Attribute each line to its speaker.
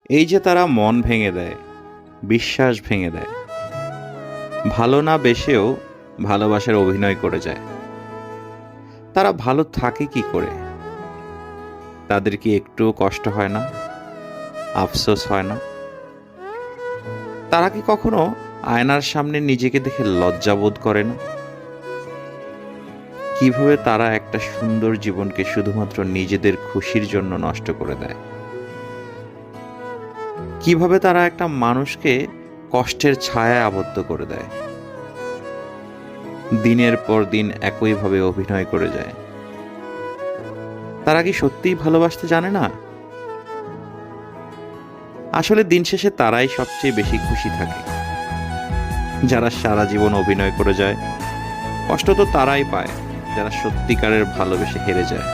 Speaker 1: এই যে তারা মন ভেঙে দেয়, বিশ্বাস ভেঙে দেয়, ভালো না বেসেও ভালোবাসার অভিনয় করে যায়, তারা ভালো থাকে কি করে? তাদের কি একটুও কষ্ট হয় না, আফসোস হয় না? তারা কি কখনো আয়নার সামনে নিজেকে দেখে লজ্জা বোধ করে না? কিভাবে তারা একটা সুন্দর জীবনকে শুধুমাত্র নিজেদের খুশির জন্য নষ্ট করে দেয়? কিভাবে তারা একটা মানুষকে কষ্টের ছায়ায় আবদ্ধ করে দেয়, দিনের পর দিন একইভাবে অভিনয় করে যায়? তারা কি সত্যিই ভালোবাসতে জানে না? আসলে দিন শেষে তারাই সবচেয়ে বেশি খুশি থাকে, যারা সারা জীবন অভিনয় করে যায়। কষ্ট তো তারাই পায় যারা সত্যিকারের ভালোবেসে হেরে যায়।